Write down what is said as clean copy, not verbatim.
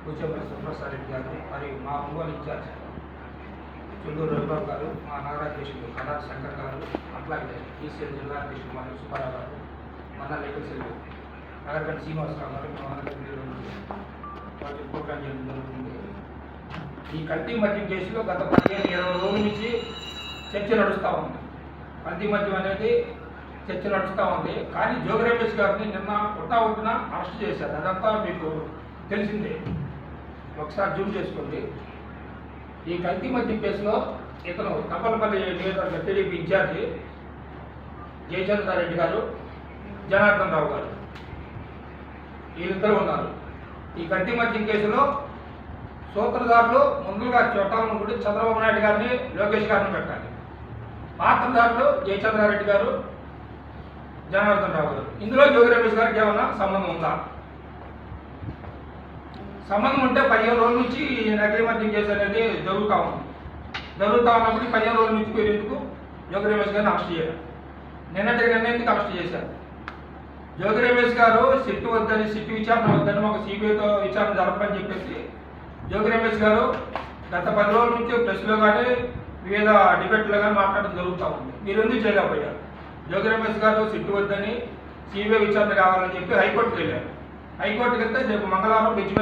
కూర్చోబెట్టి సుప్రసాద్ రెడ్డి గారు మరియు మా ఒంగోలు ఇన్ఛార్జ్ చుండూరు రవిబాబు గారు, మా నగరాధ్యక్షుడు కడారి శంకర్ గారు, అట్లాగే ఈసీఎల్ జిల్లా అధ్యక్షుడు మరియు సుబ్బారావు గారు, మన లేఖలు నగరగంట శ్రీనివాసరావు గారు, మా వాళ్ళకి ప్రోగ్రాం చేయడం జరుగుతుంది. ఈ కల్తీ మద్యం కేసులో గత 15-20 రోజుల నుంచి చర్చ నడుస్తూ ఉంది. కల్తీ మద్యం అనేది చర్చ నడుస్తూ ఉంది. కానీ జోగి రమేష్ గారిని నిన్న ఒట్టిన అరెస్ట్ చేశారు. అదంతా మీకు తెలిసిందే, ఒకసారి జూమ్ చేసుకోండి. ఈ కల్తీ మద్యం కేసులో ఇతను తప్పలపల్లి నియోజకవర్గ టీడీపీ ఇన్ఛార్జి జయచంద్రారెడ్డి గారు, జనార్దన్ రావు గారు, వీళ్ళిద్దరూ ఉన్నారు. ఈ కల్తీ మద్యం కేసులో సూత్రధారులు ముందుగా చట్టాలను కూడా చంద్రబాబు నాయుడు గారిని, లోకేష్ గారిని పెట్టాలి. పాత్రధారులు జయచంద్రారెడ్డి గారు, జనార్దన్ రావు గారు. ఇందులో జోగి రమేష్ గారికి ఏమన్నా సంబంధం ఉందా? సంబంధం ఉంటే 15 రోజుల నుంచి నకిలీ మద్యం కేసు అనేది జరుగుతూ ఉన్నప్పుడు 15 రోజుల నుంచి మీరు ఎందుకు జోగి రమేష్ గారిని అరెస్ట్ చేయాలి? నిన్నటికి అరెస్ట్ చేశారు. జోగి రమేష్ గారు సిట్టు వద్దని, సిట్టు విచారణ వద్దని, మాకు సిబిఐతో విచారణ జరపని చెప్పేసి జోగి రమేష్ గారు గత 10 రోజుల నుంచి ప్రెస్లో కానీ వివిధ డిబేట్లో కానీ మాట్లాడడం జరుగుతూ ఉంది. మీరు ఎందుకు చేయలేకపోయారు? జోగి రమేష్ గారు సిట్టు వద్దని, సిబిఐ విచారణ కావాలని చెప్పి హైకోర్టుకి వెళ్ళారు. హైకోర్టుకి వెళ్తే రేపు మంగళవారం బెంచ్ మీద